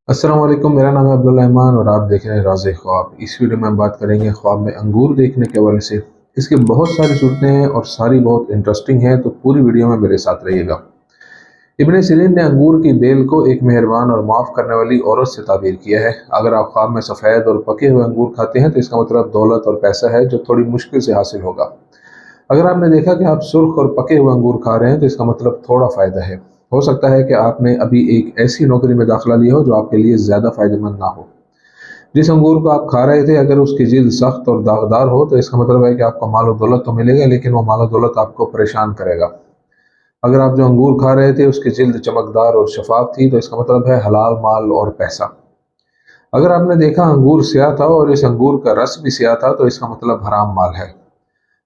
अस्सलाम वालेकुम। मेरा नाम है अब्दुल रहमान और आप देख रहे हैं राज़ ख्वाब। इस वीडियो में हम बात करेंगे ख्वाब में अंगूर देखने के हवाले से। इसकी बहुत सारी सूरतें हैं और सारी बहुत इंटरेस्टिंग हैं, तो पूरी वीडियो में मेरे साथ रहिएगा। इब्ने सीरीन ने अंगूर की बेल को एक मेहरबान और माफ़ करने वाली औरत से ताबीर किया है। अगर आप ख्वाब में सफ़ेद और पके हुए अंगूर खाते हैं तो इसका मतलब दौलत और पैसा है जो थोड़ी मुश्किल से हासिल होगा। अगर आपने देखा कि आप सुर्ख और पके हुए अंगूर खा रहे हैं तो इसका मतलब थोड़ा फ़ायदा है। हो सकता है कि आपने अभी एक ऐसी नौकरी में दाखिला लिया हो जो आपके लिए ज़्यादा फ़ायदेमंद ना हो। जिस अंगूर को आप खा रहे थे अगर उसकी जिल्द सख्त और दागदार हो तो इसका मतलब है कि आपको माल और दौलत तो मिलेगा, लेकिन वो माल और दौलत आपको परेशान करेगा। अगर आप जो अंगूर खा रहे थे उसकी जिल्द चमकदार और शफाफ थी तो इसका मतलब है हलाल माल और पैसा। अगर आपने देखा अंगूर स्याह था और इस अंगूर का रस भी स्याह था तो इसका मतलब हराम माल है।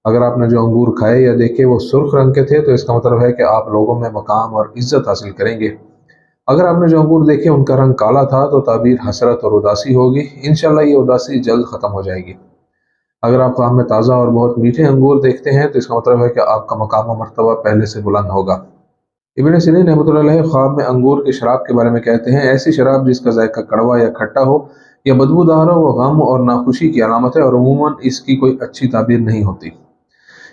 अगर आपने जो अंगूर खाए या देखे वो सुर्ख रंग के थे तो इसका मतलब है कि आप लोगों में मकाम और इज्जत हासिल करेंगे। अगर आपने जो अंगूर देखे उनका रंग काला था तो ताबीर हसरत और उदासी होगी। इंशाल्लाह ये उदासी जल्द ख़त्म हो जाएगी। अगर आप ख्वाब में ताज़ा और बहुत मीठे अंगूर देखते हैं तो इसका मतलब है कि आपका मकाम और मर्तबा पहले से बुलंद होगा। इब्ने सीरीन रहमतुल्लाह अलैह ख्वाब में अंगूर की शराब के बारे में कहते हैं, ऐसी शराब जिसका जायका कड़वा या खट्टा हो या बदबूदार हो वो गम और नाखुशी की अलामत है और अमूमन इसकी कोई अच्छी ताबीर नहीं होती।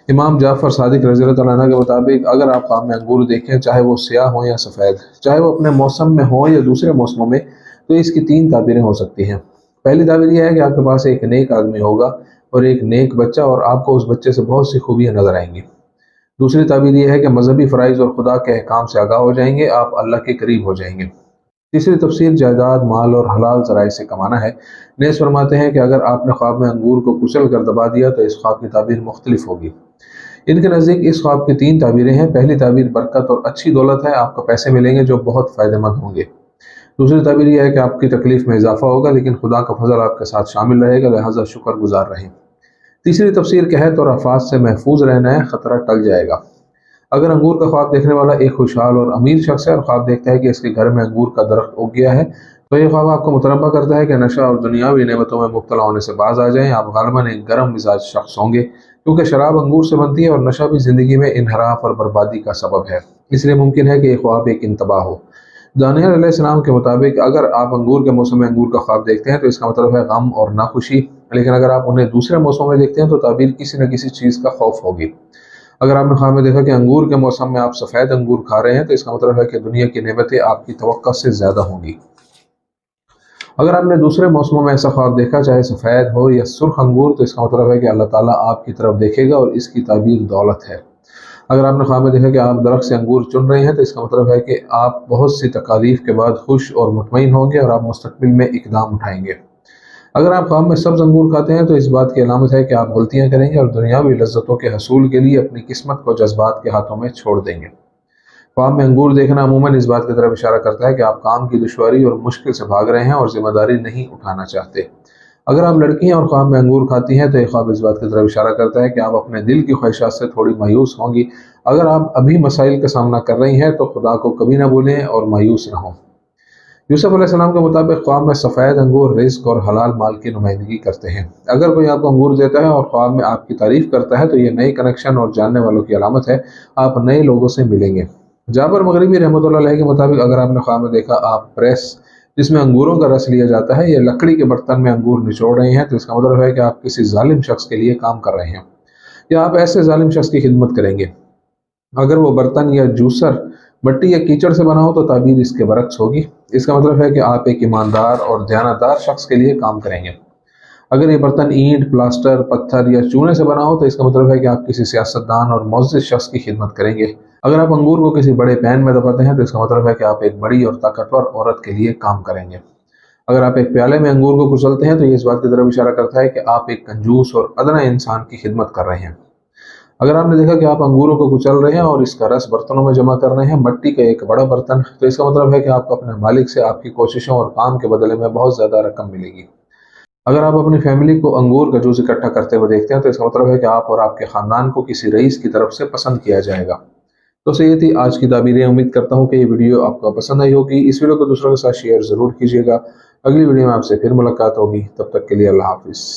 इमाम जाफ़र सादिक रज़ी अल्लाह अन्हु के मुताबिक अगर आप ख्वाब में अंगूर देखें, चाहे वो स्याह हो या सफ़ेद, चाहे वो अपने मौसम में हो या दूसरे मौसमों में, तो इसकी तीन ताबीरें हो सकती हैं। पहली ताबीर यह है कि आपके पास एक नेक आदमी होगा और एक नेक बच्चा, और आपको उस बच्चे से बहुत सी खूबियाँ नजर आएंगी। दूसरी ताबीर यह है कि मजहबी फ़राइज़ और खुदा के अहकाम से आगाह हो जाएंगे, आप अल्लाह के करीब हो जाएंगे। तीसरी तफसीर जायदाद, माल और हलाल ज़राए से कमाना है। नेस फरमाते हैं कि अगर आपने ख्वाब में अंगूर को कुचल कर दबा दिया तो इस ख्वाब की ताबीर मुख्तलिफ होगी। इनके नज़दीक इस ख्वाब की तीन ताबीरें हैं। पहली ताबीर बरकत और अच्छी दौलत है, आपको पैसे मिलेंगे जो बहुत फ़ायदेमंद होंगे। दूसरी ताबीर यह है कि आपकी तकलीफ में इजाफा होगा लेकिन खुदा का फजल आपके साथ शामिल रहेगा, लिहाजा शुक्र गुजार रहें। तीसरी तफसीर कहत और आफात से महफूज रहना है, खतरा टल जाएगा। अगर अंगूर का ख्वाब देखने वाला एक खुशहाल और अमीर शख्स है और ख्वाब देखता है कि इसके घर में अंगूर का दरख्त उग गया है, तो यह ख्वाब आपको मुतनब्बा करता है कि नशा और दुनियावी नेमतों में मुब्तला होने से बाज आ जाएं। आप गालिबन एक गर्म मिजाज शख्स होंगे, क्योंकि शराब अंगूर से बनती है और नशा भी ज़िंदगी में इनहराफ और बर्बादी का सबब है। इसलिए मुमकिन है कि यह ख्वाब एक इंतबाह हो। दानियल अलैहिस्सलाम के मुताबिक अगर आप अंगूर के मौसम में अंगूर का ख्वाब देखते हैं तो इसका मतलब है गम और नाखुशी, लेकिन अगर आप उन्हें दूसरे मौसमों में देखते हैं तो ताबीर किसी न किसी चीज़ का खौफ होगी। अगर आपने ख्वाब में देखा कि अंगूर के मौसम में आप सफ़ेद अंगूर खा रहे हैं तो इसका मतलब है कि दुनिया की नेमतें आपकी तवक्को से ज़्यादा होंगी। अगर आपने दूसरे मौसमों में ऐसा ख्वाब देखा, चाहे सफ़ेद हो या सुर्ख अंगूर, तो इसका मतलब है कि अल्लाह ताला आपकी तरफ देखेगा और इसकी ताबीर दौलत है। अगर आपने ख्वाब में देखा कि आप दरख्त से अंगूर चुन रहे हैं तो इसका मतलब है कि आप बहुत सी तकालीफ के बाद खुश और मुतमईन होंगे और आप मुस्तकबिल में इकदाम उठाएंगे। अगर आप ख्वाब में सब्ज़ अंगूर खाते हैं तो इस बात की अलामत है कि आप गलतियाँ करेंगे और दुनियावी लज्जतों के हसूल के लिए अपनी किस्मत को जज्बात के हाथों में छोड़ देंगे। ख्वाब में अंगूर देखना अमूमन इस बात की तरफ इशारा करता है कि आप काम की दुश्वारी और मुश्किल से भाग रहे हैं और जिम्मेदारी नहीं उठाना चाहते। अगर आप लड़की हैं और ख्वाब में अंगूर खाती हैं तो यह ख्वाब इस बात की तरफ इशारा करता है कि आप अपने दिल की ख्वाहिशात से थोड़ी मायूस होंगी। अगर आप अभी मसाइल का सामना कर रही हैं तो खुदा को कभी ना भूलें और मायूस ना हों। यूसुफ अलैहिस्सलाम के मुताबिक ख्वाब में सफ़ेद अंगूर रिज़्क और हलाल माल की नुमाइंदगी करते हैं। अगर कोई आपको अंगूर देता है और ख्वाब में आपकी तारीफ करता है तो ये नए कनेक्शन और जानने वालों की अलामत है, आप नए लोगों से मिलेंगे। जाबर मगरिबी रहमतुल्लाह अलैह के मुताबिक अगर आपने ख्वाब में देखा आप प्रेस जिसमें अंगूरों का रस लिया जाता है या लकड़ी के बर्तन में अंगूर निचोड़ रहे हैं तो इसका मतलब है कि आप किसी जालिम शख्स के लिए काम कर रहे हैं या आप ऐसे जालिम शख्स की खिदमत करेंगे। अगर वो बर्तन या जूसर मिट्टी या कीचड़ से बना हो तो ताबीर इसके बरक्स होगी। इसका मतलब है कि आप एक ईमानदार और दयानतदार शख्स के लिए काम करेंगे। अगर ये बर्तन ईंट, प्लास्टर, पत्थर या चूने से बना हो तो इसका मतलब है कि आप किसी सियासतदान और मुअज़्ज़िज़ शख्स की खिदमत करेंगे। अगर आप अंगूर को किसी बड़े पैन में दबाते हैं तो इसका मतलब है कि आप एक बड़ी और ताकतवर औरत के लिए काम करेंगे। अगर आप एक प्याले में अंगूर को कुचलते हैं तो ये इस बात की तरफ इशारा करता है कि आप एक कंजूस और अदना इंसान की खिदमत कर रहे हैं। अगर आपने देखा कि आप अंगूरों को कुचल रहे हैं और इसका रस बर्तनों में जमा कर रहे हैं, मिट्टी का एक बड़ा बर्तन, तो इसका मतलब है कि आपको अपने मालिक से आपकी कोशिशों और काम के बदले में बहुत ज़्यादा रकम मिलेगी। अगर आप अपनी फैमिली को अंगूर का जूस इकट्ठा करते हुए देखते हैं तो इसका मतलब है कि आप और आपके ख़ानदान को किसी रईस की तरफ से पसंद किया जाएगा। तो ये थी आज की ताबीरें। उम्मीद करता हूँ कि ये वीडियो आपको पसंद आई होगी। इस वीडियो को दूसरों के साथ शेयर ज़रूर कीजिएगा। अगली वीडियो में आपसे फिर मुलाकात होगी, तब तक के लिए अल्लाह हाफिज़।